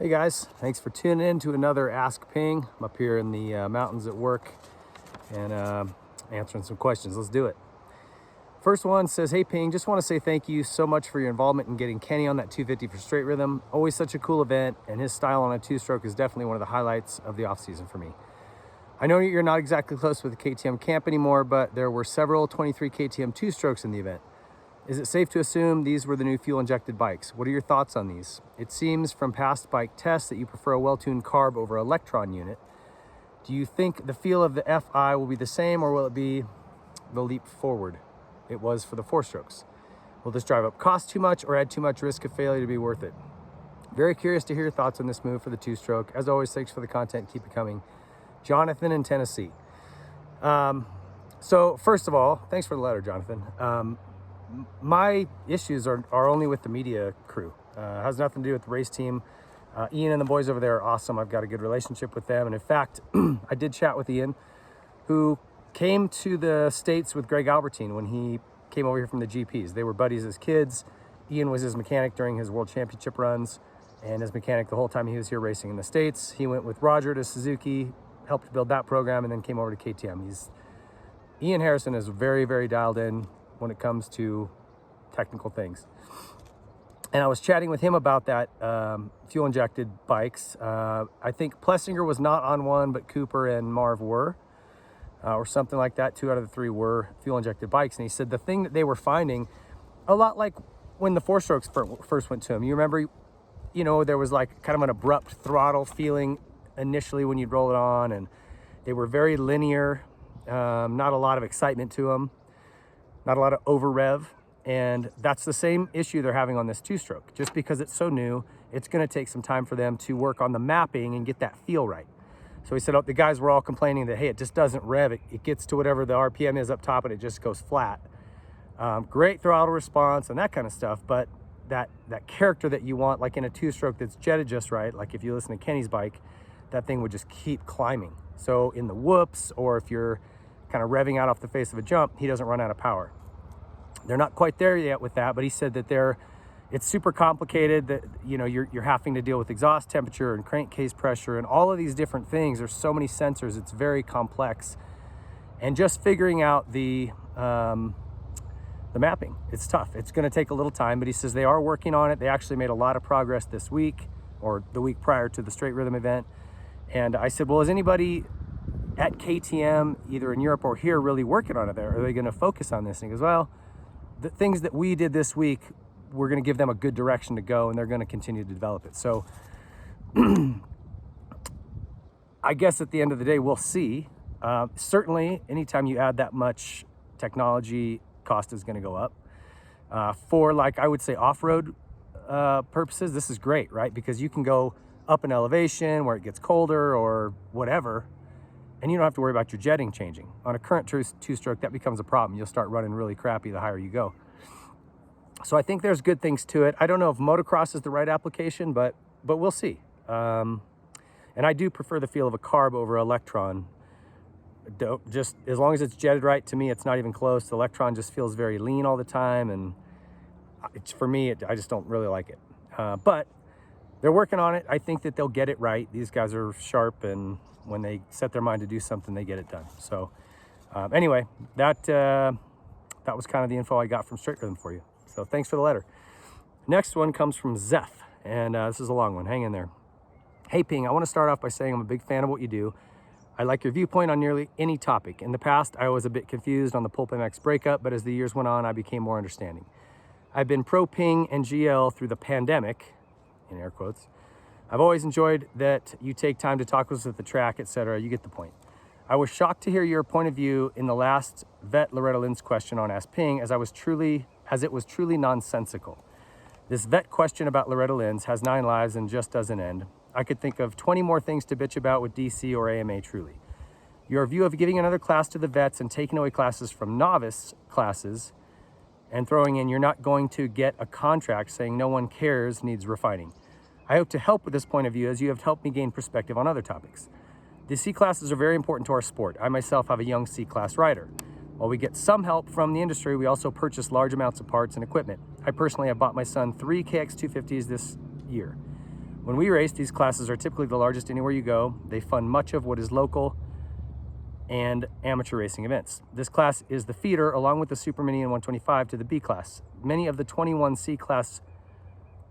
Hey guys, thanks for tuning in to another Ask Ping. I'm up here in the mountains at work and answering some questions. Let's do it. First one says, hey Ping, just want to say thank you so much for your involvement in getting Kenny on that 250 for straight rhythm. Always such a cool event, and his style on a two-stroke is definitely one of the highlights of the off-season for me. I know you're not exactly close with the KTM camp anymore, but there were several 23 KTM two-strokes in the event. Is it safe to assume these were the new fuel-injected bikes? What are your thoughts on these? It seems from past bike tests that you prefer a well-tuned carb over electron unit. Do you think the feel of the FI will be the same, or will it be the leap forward it was for the four-strokes? Will this drive up cost too much or add too much risk of failure to be worth it? Very curious to hear your thoughts on this move for the two-stroke. As always, thanks for the content. Keep it coming. Jonathan in Tennessee. So first of all, thanks for the letter, Jonathan. My issues are only with the media crew. Has nothing to do with the race team. Ian and the boys over there are awesome. I've got a good relationship with them. And in fact, I did chat with Ian, who came to the States with Greg Albertine when he came over here from the GPs. They were buddies as kids. Ian was his mechanic during his World Championship runs and his mechanic the whole time he was here racing in the States. He went with Roger to Suzuki, helped build that program, and then came over to KTM. Ian Harrison is very, very dialed in when it comes to technical things. And I was chatting with him about that fuel injected bikes. I think Plessinger was not on one, but Cooper and Marv were, or something like that. 2 out of the 3 were fuel injected bikes. And he said the thing that they were finding, a lot like when the four-strokes first went to him. You remember, there was like kind of an abrupt throttle feeling initially when you'd roll it on, and they were very linear, not a lot of excitement to them. Not a lot of over rev, and that's the same issue they're having on this two-stroke. Just because it's so new, it's going to take some time for them to work on the mapping and get that feel right. So he said, the guys were all complaining that, hey, it just doesn't rev. It gets to whatever the RPM is up top and it just goes flat. Great throttle response and that kind of stuff, but that character that you want, like in a two-stroke that's jetted just right, like if you listen to Kenny's bike, that thing would just keep climbing. So in the whoops, or if you're kind of revving out off the face of a jump, he doesn't run out of power. They're not quite there yet with that, but he said that it's super complicated, that you're having to deal with exhaust temperature and crankcase pressure and all of these different things. There's so many sensors, it's very complex. And just figuring out the mapping, it's tough. It's going to take a little time, but he says they are working on it. They actually made a lot of progress this week, or the week prior to the straight rhythm event. And I said, well, is anybody at KTM, either in Europe or here, really working on it there? Are they going to focus on this? And he goes, well, the things that we did this week, we're going to give them a good direction to go, and they're going to continue to develop it. So I guess at the end of the day, we'll see. Certainly, anytime you add that much technology, cost is going to go up. For, like, I would say off-road purposes, this is great, right? Because you can go up in elevation where it gets colder or whatever, and you don't have to worry about your jetting changing. On a current two-stroke, that becomes a problem. You'll start running really crappy the higher you go. So I think there's good things to it. I don't know if motocross is the right application, but we'll see. And I do prefer the feel of a carb over electron. Just as long as it's jetted right, to me, it's not even close. The electron just feels very lean all the time, and for me, I just don't really like it. But they're working on it. I think that they'll get it right. These guys are sharp, and when they set their mind to do something, they get it done. So anyway, that was kind of the info I got from Straight Rhythm for you. So thanks for the letter. Next one comes from Zeph, and this is a long one. Hang in there. Hey Ping, I want to start off by saying I'm a big fan of what you do. I like your viewpoint on nearly any topic. In the past, I was a bit confused on the Pulp MX breakup, but as the years went on, I became more understanding. I've been pro Ping and GL through the pandemic, in air quotes. I've always enjoyed that you take time to talk with us at the track, etc. You get the point. I was shocked to hear your point of view in the last vet Loretta Lynn's question on Ask Ping, as it was truly nonsensical. This vet question about Loretta Lynn's has 9 lives and just doesn't end. I could think of 20 more things to bitch about with DC or AMA truly. Your view of giving another class to the vets and taking away classes from novice classes and throwing in you're not going to get a contract saying no one cares needs refining. I hope to help with this point of view as you have helped me gain perspective on other topics. The C classes are very important to our sport. I myself have a young C class rider. While we get some help from the industry, we also purchase large amounts of parts and equipment. I personally have bought my son 3 KX250s this year. When we race, these classes are typically the largest anywhere you go. They fund much of what is local and amateur racing events. This class is the feeder, along with the Super Mini and 125, to the B class. Many of the 21 C class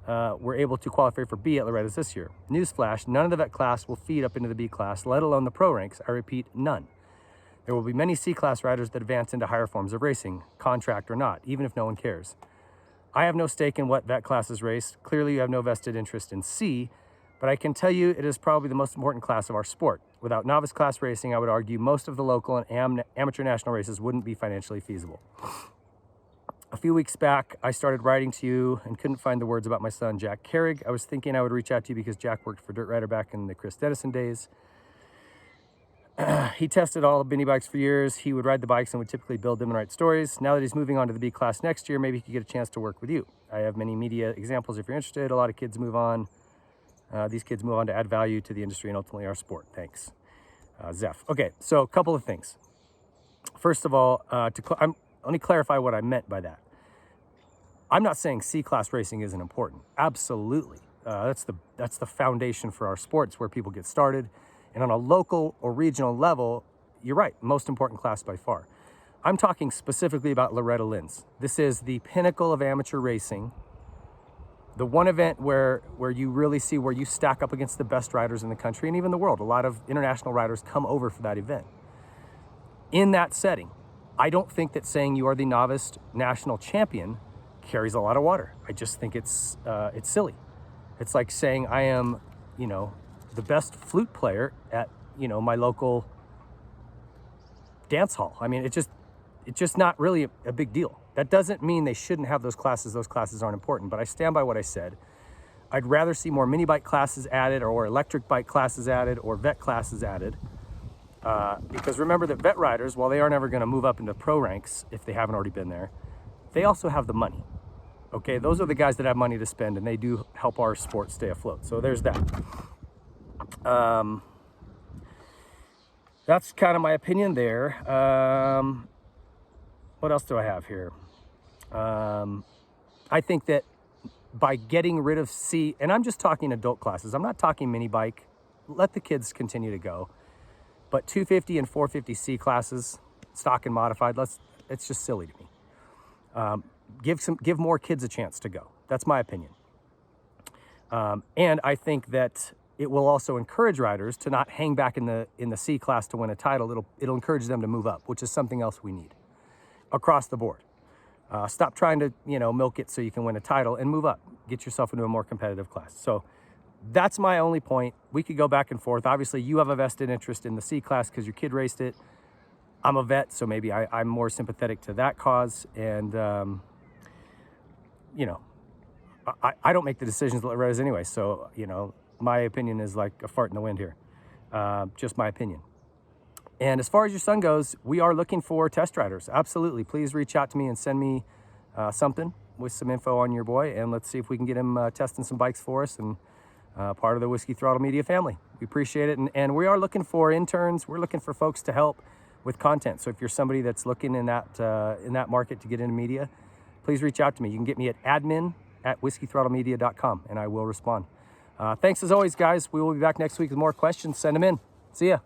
were able to qualify for B at Loretta's this year. Newsflash, none of the vet class will feed up into the B class, let alone the pro ranks. I repeat, none. There will be many C class riders that advance into higher forms of racing, contract or not, even if no one cares. I have no stake in what vet classes race. Clearly you have no vested interest in C, but I can tell you it is probably the most important class of our sport. Without novice class racing, I would argue most of the local and amateur national races wouldn't be financially feasible. A few weeks back, I started writing to you and couldn't find the words about my son, Jack Carrig. I was thinking I would reach out to you because Jack worked for Dirt Rider back in the Chris Dennison days. He tested all the mini bikes for years. He would ride the bikes and would typically build them and write stories. Now that he's moving on to the B class next year, maybe he could get a chance to work with you. I have many media examples if you're interested. A lot of kids move on. These kids move on to add value to the industry and ultimately our sport. Thanks. Zeph. Okay, so a couple of things. First of all, let me clarify what I meant by that. I'm not saying C-class racing isn't important. Absolutely. That's the foundation for our sports, where people get started. And on a local or regional level, you're right, most important class by far. I'm talking specifically about Loretta Lynn's. This is the pinnacle of amateur racing. The one event where you really see where you stack up against the best riders in the country and even the world. A lot of international riders come over for that event. In that setting, I don't think that saying you are the novice national champion carries a lot of water. I just think it's silly. It's like saying I am, the best flute player at, my local dance hall. I mean, it's just not really a big deal. That doesn't mean they shouldn't have those classes. Those classes aren't important, but I stand by what I said. I'd rather see more mini bike classes added, or electric bike classes added, or vet classes added. Because remember that vet riders, while they aren't ever going to move up into pro ranks if they haven't already been there, they also have the money. Okay, those are the guys that have money to spend, and they do help our sport stay afloat. So there's that. That's kind of my opinion there. What else do I have here? I think that by getting rid of C, and I'm just talking adult classes, I'm not talking mini bike, let the kids continue to go. But 250 and 450 C classes, stock and modified, it's just silly to me. Give more kids a chance to go. That's my opinion. And I think that it will also encourage riders to not hang back in the C class to win a title. It'll encourage them to move up, which is something else we need across the board. Stop trying to milk it so you can win a title and move up. Get yourself into a more competitive class. So that's my only point. We could go back and forth. Obviously, you have a vested interest in the C class because your kid raced it. I'm a vet, so maybe I'm more sympathetic to that cause. And, I don't make the decisions that Loretta's anyway. So, my opinion is like a fart in the wind here. Just my opinion. And as far as your son goes, we are looking for test riders. Absolutely. Please reach out to me and send me something with some info on your boy. And let's see if we can get him testing some bikes for us and part of the Whiskey Throttle Media family. We appreciate it. And we are looking for interns. We're looking for folks to help with content. So if you're somebody that's looking in that market to get into media, please reach out to me. You can get me at admin@whiskeythrottlemedia.com and I will respond. Thanks as always, guys. We will be back next week with more questions. Send them in. See ya.